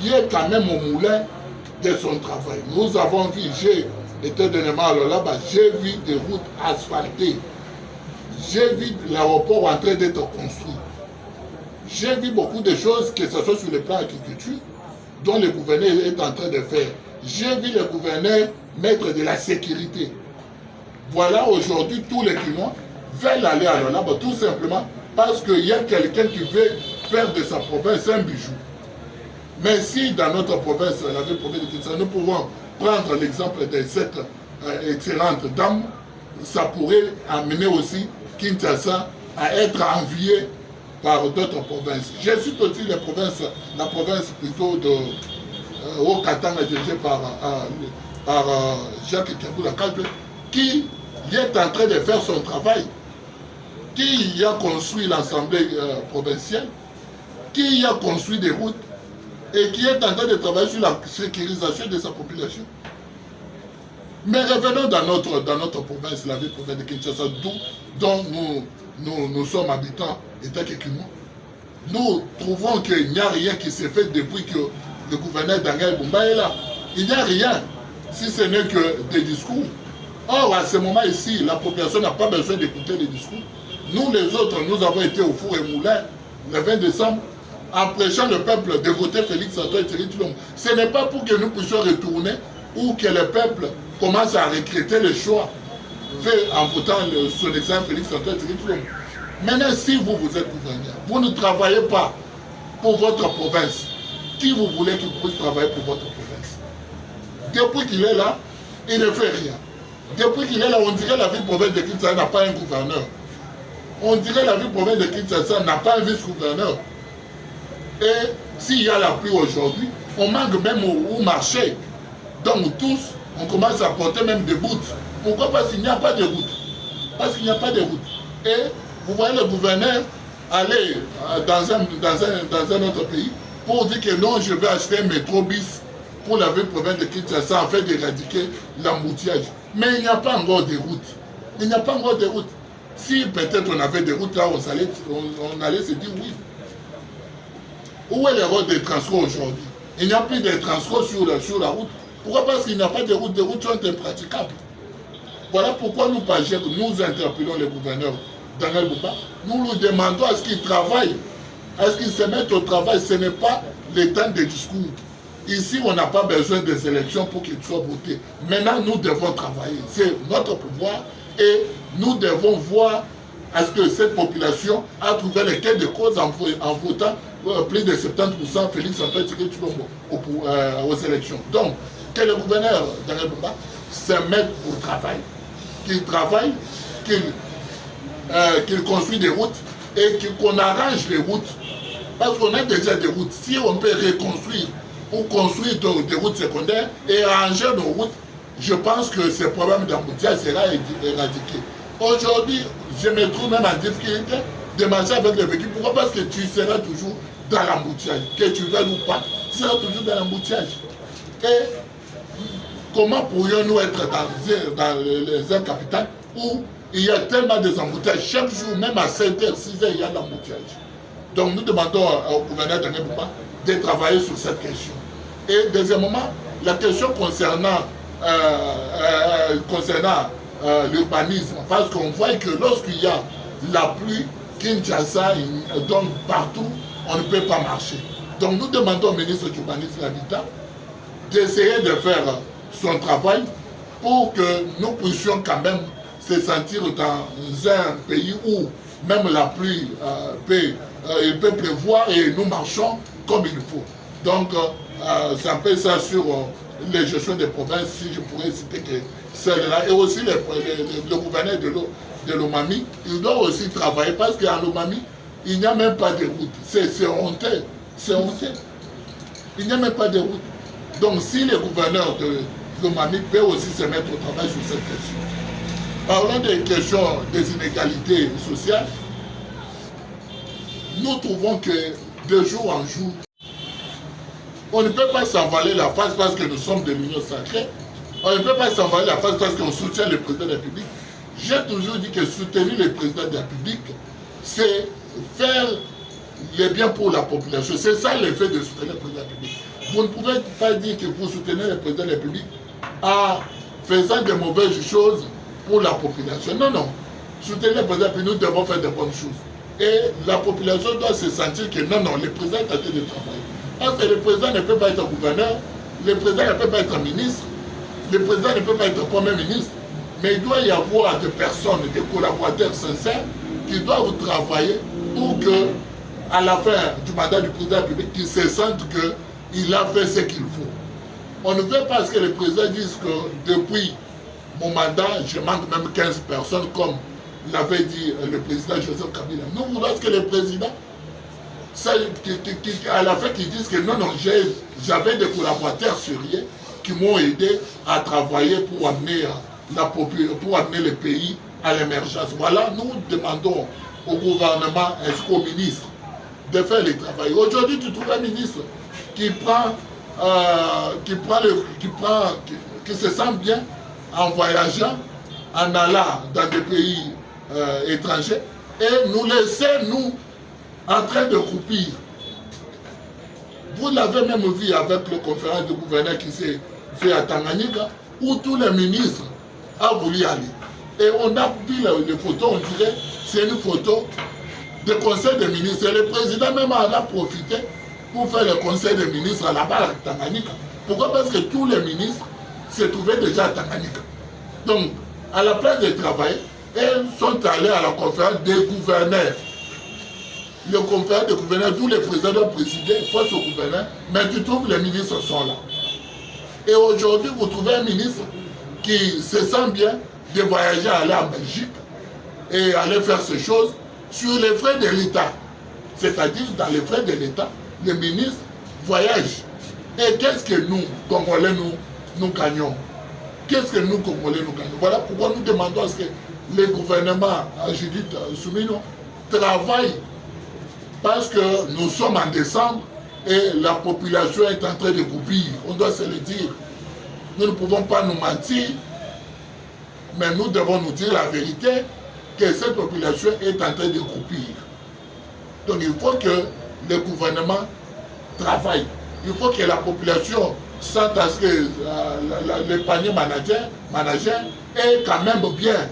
qui est quand même au moulin de son travail. Nous avons vu, j'ai été dernièrement là-bas, j'ai vu des routes asphaltées. J'ai vu l'aéroport en train d'être construit. J'ai vu beaucoup de choses, que ce soit sur le plan agriculture, dont le gouverneur est en train de faire. J'ai vu le gouverneur mettre de la sécurité. Voilà, aujourd'hui, tous les clients veulent aller à là-bas, tout simplement parce qu'il y a quelqu'un qui veut faire de sa province un bijou. Mais si dans notre province, la ville province de Kinshasa, nous pouvons prendre l'exemple de cette excellente dame, ça pourrait amener aussi Kinshasa à être envié par d'autres provinces. Je cite aussi la province plutôt de Haut-Katanga dirigée par Jacques Kabila Kalpe, qui est en train de faire son travail, qui a construit l'Assemblée provinciale, qui a construit des routes et qui est en train de travailler sur la sécurisation de sa population. Mais revenons dans notre province, la ville province de Kinshasa, dont nous sommes habitants et techniquement. Nous trouvons qu'il n'y a rien qui s'est fait depuis que le gouverneur Daniel Bumba est là. Il n'y a rien, si ce n'est que des discours. Or, à ce moment ici, la population n'a pas besoin d'écouter les discours. Nous, les autres, nous avons été au four et moulin le 20 décembre, en prêchant le peuple de voter Félix Antoine Tshisekedi Tshilombo. Ce n'est pas pour que nous puissions retourner ou que le peuple commence à regretter le choix fait en votant son excellent Félix Antoine Tshisekedi Tshilombo. Maintenant, si vous êtes gouverneur, vous ne travaillez pas pour votre province, qui vous voulez qu'il puisse travailler pour votre province? Depuis qu'il est là, il ne fait rien. Depuis qu'il est là, on dirait la ville province de Kinshasa n'a pas un gouverneur. On dirait la ville province de Kinshasa n'a pas un vice-gouverneur. Et s'il y a la pluie aujourd'hui, on manque même au marché. Donc tous, on commence à porter même des bouts. Pourquoi? Parce qu'il n'y a pas de route. Parce qu'il n'y a pas de route. Et vous voyez le gouverneur aller dans un autre pays pour dire que non, je vais acheter un métro-bis pour la ville province de Kinshasa afin d'éradiquer l'embouteillage. Mais il n'y a pas encore de route. Il n'y a pas encore de route. Si peut-être on avait des routes là, on allait se dire oui. Où est le rôle des transports aujourd'hui? Il n'y a plus de transports sur la route. Pourquoi? Parce qu'il n'y a pas de route. Les routes sont impraticables. Voilà pourquoi nous interpellons le gouverneur Daniel Bumba. Nous lui demandons à ce qu'il travaille, à ce qu'il se mette au travail. Ce n'est pas le temps des discours. Ici, on n'a pas besoin des élections pour qu'il soit voté. Maintenant, nous devons travailler. C'est notre pouvoir et nous devons voir à ce que cette population a trouvé les quais de cause en votant plus de 70% Félix Antoine Tshisekedi Tshilombo aux élections. Donc, que le gouverneur Daniel Bumba se mette au travail, qu'il travaille, qu'il construit des routes et qu'on arrange les routes. Parce qu'on a déjà des routes. Si on peut reconstruire ou construire des routes secondaires et arranger nos routes, je pense que ce problème d'embouteillage sera éradiqué. Aujourd'hui, je me trouve même en difficulté de marcher avec le véhicule. Pourquoi? Parce que tu seras toujours dans l'embouteillage. Que tu veuilles ou pas, tu seras toujours dans l'embouteillage. Et comment pourrions-nous être dans les aires capitales où il y a tellement de embouteillages? Chaque jour, même à 7h, 6h, il y a de l'embouteillage. Donc nous demandons au gouverneur de Bumba de travailler sur cette question. Et deuxièmement, la question concernant l'urbanisme, parce qu'on voit que lorsqu'il y a la pluie, Kinshasa, donc partout, on ne peut pas marcher. Donc nous demandons au ministre de l'Urbanisme et de l'Habitat d'essayer de faire son travail pour que nous puissions quand même se sentir dans un pays où même la pluie peut pleuvoir et nous marchons comme il faut. Donc c'est un peu ça sur les gestions des provinces, si je pourrais citer que celle-là. Et aussi le gouverneur de l'Omami, il doit aussi travailler parce qu'en Lomami, il n'y a même pas de route. C'est honteux. C'est honteux. Il n'y a même pas de route. Donc si le gouverneur de l'Omami peut aussi se mettre au travail sur cette question. Parlons des questions des inégalités sociales. Nous trouvons que de jour en jour, on ne peut pas s'envaler la face parce que nous sommes de l'Union sacrée. On ne peut pas s'envaler la face parce qu'on soutient le président de la République. J'ai toujours dit que soutenir le président de la République, c'est faire le bien pour la population. C'est ça l'effet de soutenir le président de la République. Vous ne pouvez pas dire que vous soutenez le président de la République en faisant de mauvaises choses pour la population. Non, non. Soutenir le président de la République, nous devons faire de bonnes choses. Et la population doit se sentir que non, non, le président est en train de travailler. Parce que le président ne peut pas être gouverneur, le président ne peut pas être ministre, le président ne peut pas être premier ministre, mais il doit y avoir des personnes, des collaborateurs sincères qui doivent travailler pour que, à la fin du mandat du président de la République, qu'ils se sentent qu'il a fait ce qu'il faut. On ne veut pas que le président dise que depuis mon mandat, je manque même 15 personnes, comme l'avait dit le président Joseph Kabila. Nous voulons que le président, à la fin, qu'ils disent que non, non, j'avais des collaborateurs sérieux qui m'ont aidé à travailler pour amener le pays à l'émergence. Voilà, nous demandons au gouvernement ainsi qu'au ministre de faire le travail. Aujourd'hui, tu trouves un ministre qui se sent bien en voyageant, en allant dans des pays étrangers, et nous laisser, nous, en train de croupir. Vous l'avez même vu avec le conférence de gouverneurs qui s'est fait à Tanganyika, où tous les ministres ont voulu aller. Et on a vu les photos, on dirait, c'est une photo de conseil des ministres. Et le président même en a profité pour faire le conseil des ministres là-bas à Tanganyika. Pourquoi? Parce que tous les ministres se trouvaient déjà à Tanganyika. Donc, à la place de travailler, ils sont allés à la conférence des gouverneurs. Le conférence des gouverneurs, tous les présidents doivent présider face au gouverneur, mais tu trouves les ministres sont là. Et aujourd'hui, vous trouvez un ministre qui se sent bien de voyager, aller en Belgique et aller faire ces choses sur les frais de l'État. C'est-à-dire, dans les frais de l'État, les ministres voyagent. Et qu'est-ce que nous, Congolais, nous gagnons? Qu'est-ce que nous, Congolais, nous gagnons? Voilà pourquoi nous demandons à ce que le gouvernement, Judith Soumino, travaille, parce que nous sommes en décembre et la population est en train de groupir. On doit se le dire. Nous ne pouvons pas nous mentir, mais nous devons nous dire la vérité, que cette population est en train de groupir. Donc il faut que le gouvernement travaille. Il faut que la population sente à ce que le panier manager est quand même bien.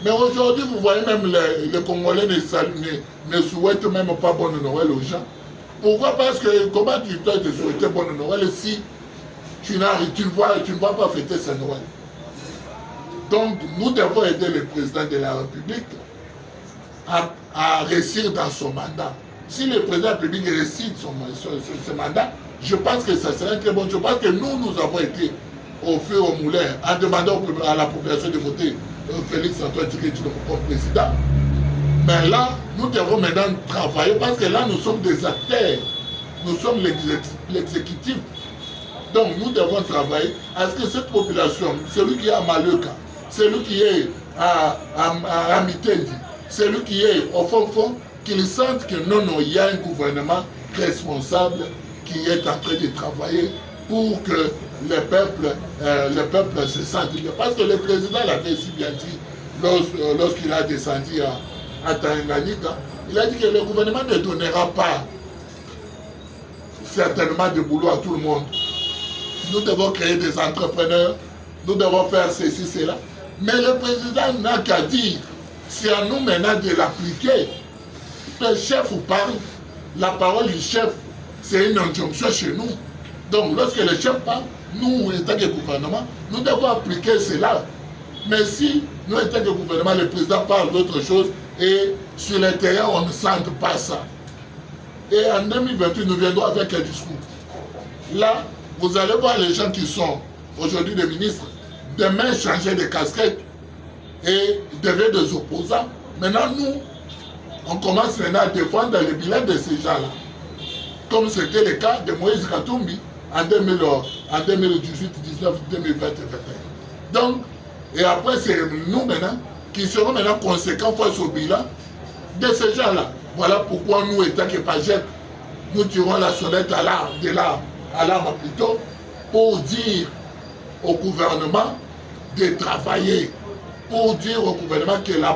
Mais aujourd'hui, vous voyez même les Congolais ne souhaitent même pas bonne Noël aux gens. Pourquoi? Parce que comment tu dois te souhaiter bonne Noël si tu ne vas pas fêter ce Noël? Donc, nous devons aider le président de la République à réussir dans son mandat. Si le président de la République réussit ce mandat, je pense que ça serait très bon. Je pense que nous avons été au feu au moulin en demandant à la population de voter Félix Antoine Tshisekedi comme président. Mais là, nous devons maintenant travailler parce que là, nous sommes des acteurs. Nous sommes l'exécutif. Donc, nous devons travailler à ce que cette population, celui qui est à Maleka, celui qui est à Mitendi, celui qui est au fond, qu'ils sentent que non, il y a un gouvernement responsable qui est en train de travailler pour que le peuple se sente bien. Parce que le président l'avait si bien dit lorsqu'il a descendu à Tanganyika, il a dit que le gouvernement ne donnera pas certainement de boulot à tout le monde. Nous devons créer des entrepreneurs, nous devons faire ceci, cela. Mais le président n'a qu'à dire, c'est à nous maintenant de l'appliquer. Le chef parle, la parole du chef, c'est une injonction chez nous. Donc lorsque le chef parle, nous, étant que gouvernement, nous devons appliquer cela. Mais si nous, étant que gouvernement, le président parle d'autre chose et sur le terrain, on ne sent pas ça. Et en 2028, nous viendrons avec un discours. Là, vous allez voir les gens qui sont aujourd'hui des ministres, demain changer de casquette et devenir des opposants. Maintenant, nous, on commence maintenant à défendre le bilan de ces gens-là. Comme c'était le cas de Moïse Katumbi en 2018, 19, 2020 et 2021. Donc, et après, c'est nous maintenant qui serons maintenant conséquents face au bilan de ces gens-là. Voilà pourquoi nous, étant que Pagette, nous tirons la sonnette à l'arme plutôt, pour dire au gouvernement de travailler, pour dire au gouvernement que le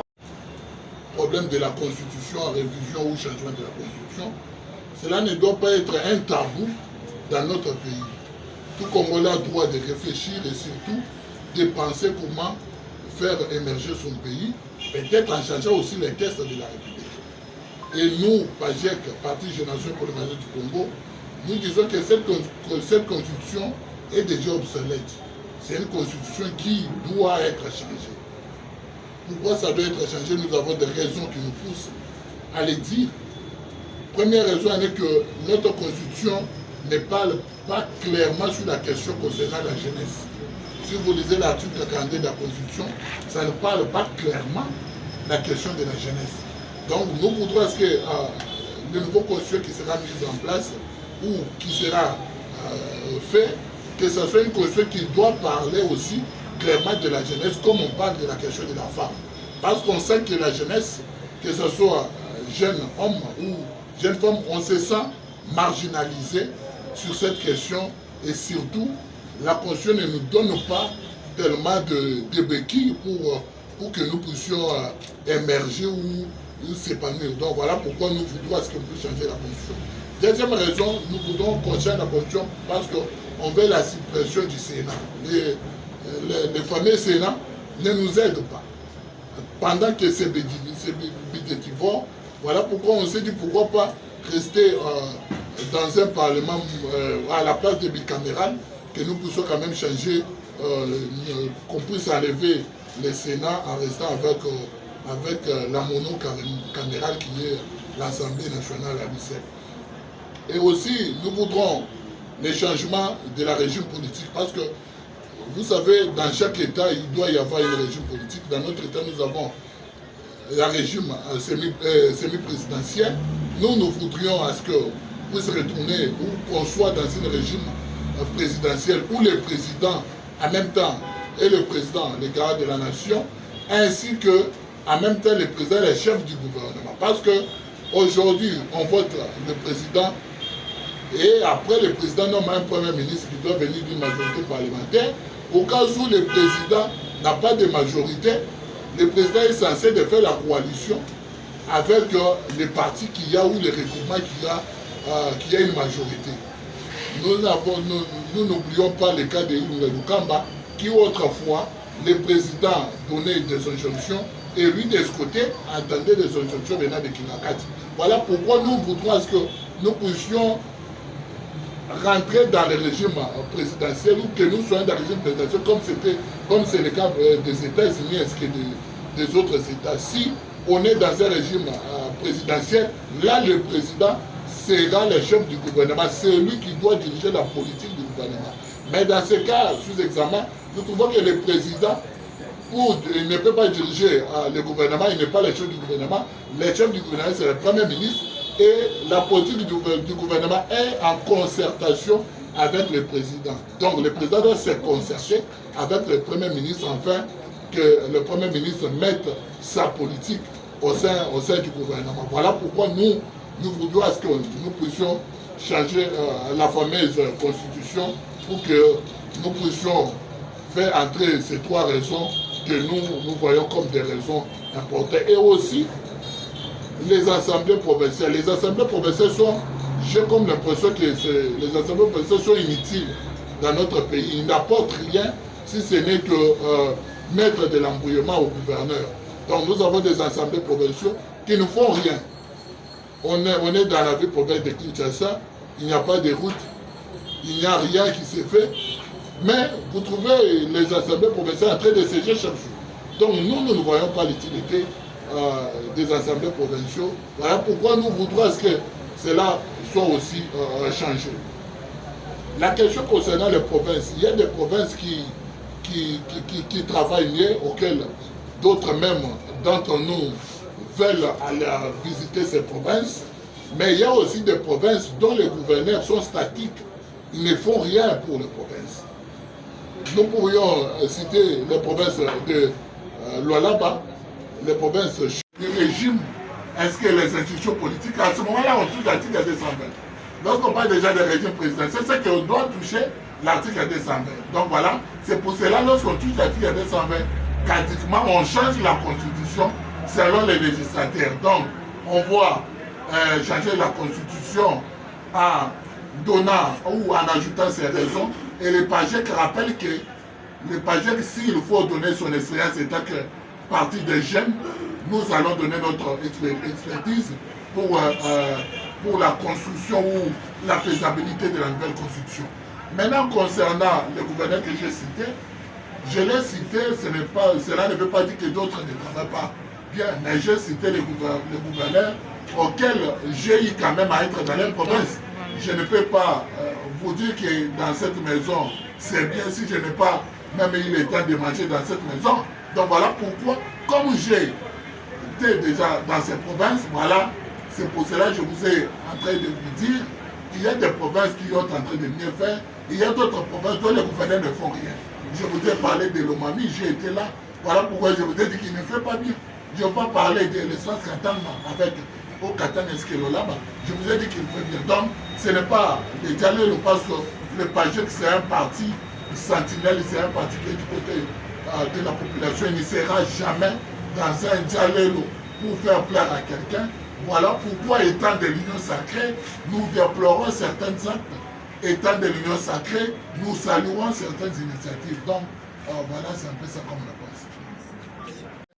problème de la Constitution, révision ou changement de la Constitution, cela ne doit pas être un tabou dans notre pays. Tout Congolais a droit de réfléchir et surtout de penser comment faire émerger son pays, peut-être en changeant aussi les tests de la République. Et nous, PAJEC, Parti Génération pour le Majorité du Congo, nous disons que cette constitution est déjà obsolète. C'est une constitution qui doit être changée. Pourquoi ça doit être changé? Nous avons des raisons qui nous poussent à le dire. Première raison est que notre constitution ne parle pas clairement sur la question concernant la jeunesse. Si vous lisez l'article 42 de la Constitution, ça ne parle pas clairement de la question de la jeunesse. Donc nous voudrons que le nouveau constitution qui sera mis en place ou qui sera fait, que ce soit une constitution qui doit parler aussi clairement de la jeunesse, comme on parle de la question de la femme. Parce qu'on sait que la jeunesse, que ce soit jeune homme ou jeune femme, on se sent marginalisé sur cette question et surtout, la Constitution ne nous donne pas tellement de béquilles pour que nous puissions émerger ou s'épanouir. Donc voilà pourquoi nous voudrons ce qu'on peut changer la Constitution. Deuxième raison, nous voudrons qu'on change la Constitution parce qu'on veut la suppression du Sénat. Les fameux Sénats ne nous aident pas. Pendant que c'est budgétivore, voilà pourquoi on s'est dit pourquoi pas rester dans un parlement à la place de bicaméral, que nous puissions quand même changer, qu'on puisse enlever le Sénat en restant avec la monocamérale qui est l'Assemblée nationale à l'UCF. Et aussi, nous voudrons les changements de la régime politique parce que vous savez, dans chaque État, il doit y avoir une régime politique. Dans notre État, nous avons la régime semi-présidentiel. Nous voudrions à ce qu'on puisse retourner ou qu'on soit dans une régime présidentiel où le président, en même temps, est le président, le garant de la nation, ainsi que, en même temps, le président est le chef du gouvernement. Parce que aujourd'hui, on vote le président et après, le président nomme un premier ministre qui doit venir d'une majorité parlementaire. Au cas où le président n'a pas de majorité, le président est censé de faire la coalition avec les partis qu'il y a ou les regroupements qu'il y a une majorité. Nous n'oublions pas le cas de Ilunga Lukamba, qui autrefois, le président donnait des injonctions et lui, de ce côté, entendait des injonctions venant de Kinakati. Voilà pourquoi nous voudrons à ce que nous puissions rentrer dans le régime présidentiel ou que nous soyons dans le régime présidentiel comme c'est le cas des États-Unis ainsi que des autres États. Si on est dans un régime présidentiel, là le président sera le chef du gouvernement, c'est lui qui doit diriger la politique du gouvernement. Mais dans ce cas, sous examen, nous trouvons que le président, il ne peut pas diriger le gouvernement, il n'est pas le chef du gouvernement. Le chef du gouvernement, c'est le Premier ministre. Et la politique du gouvernement est en concertation avec le président. Donc le président doit se concerter avec le Premier ministre afin que le Premier ministre mette sa politique au sein du gouvernement. Voilà pourquoi nous voudrions à ce que nous puissions changer la fameuse constitution pour que nous puissions faire entrer ces trois raisons que nous voyons comme des raisons importantes. Et aussi, les assemblées provinciales. Les assemblées provinciales sont, j'ai comme l'impression que les assemblées provinciales sont inutiles dans notre pays. Ils n'apportent rien si ce n'est que mettre de l'embrouillement au gouverneur. Donc nous avons des assemblées provinciales qui ne font rien. On est dans la ville provinciale de Kinshasa, il n'y a pas de route, il n'y a rien qui s'est fait. Mais vous trouvez les assemblées provinciales en train de siéger chaque jour. Donc nous ne voyons pas l'utilité des assemblées provinciales. Voilà pourquoi nous voudrons à ce que cela soit aussi changé. La question concernant les provinces, il y a des provinces qui travaillent mieux, auxquelles d'autres même d'entre nous veulent aller visiter ces provinces, mais il y a aussi des provinces dont les gouverneurs sont statiques, ils ne font rien pour les provinces. Nous pourrions citer les provinces de Lualaba, les provinces du régime, est-ce que les institutions politiques, à ce moment-là, on touche l'article 220. Lorsqu'on parle déjà des régimes présidentiels, c'est qu'on doit toucher l'article 220. Donc voilà, c'est pour cela, lorsqu'on touche l'article 220, pratiquement, on change la constitution selon les législateurs. Donc, on voit changer la constitution à donnant ou en ajoutant ses raisons. Et le PAGEC rappelle que le PAGEC, s'il faut donner son expérience, étant que partie des jeunes, nous allons donner notre expertise pour la construction ou la faisabilité de la nouvelle construction. Maintenant, concernant le gouverneur que j'ai cité, je l'ai cité, cela ne veut pas dire que d'autres ne travaillent pas bien, mais j'ai cité les gouverneurs auxquels j'ai eu quand même à être dans les provinces. Je ne peux pas vous dire que dans cette maison, c'est bien si je n'ai pas même eu le temps de manger dans cette maison. Donc voilà pourquoi, comme j'ai été déjà dans ces provinces, voilà, c'est pour cela que je vous ai en train de vous dire qu'il y a des provinces qui sont en train de mieux faire, il y a d'autres provinces dont les gouverneurs ne font rien. Je vous ai parlé de l'Omami, j'ai été là. Voilà pourquoi je vous ai dit qu'il ne fait pas bien. Je ne vais pas parler de l'espace Katanga avec au Katanga Eskelolaba. Je vous ai dit qu'il fait bien. Donc, ce n'est pas le Diallo parce que le PAGEC, c'est un parti sentinelle, c'est un parti qui est du côté de la population. Il ne sera jamais dans un Diallo pour faire plaire à quelqu'un. Voilà pourquoi, étant de l'union sacrée, nous déplorons certains actes. Étant de l'union sacrée, nous saluons certaines initiatives. Donc, voilà, c'est un peu ça comme la pense.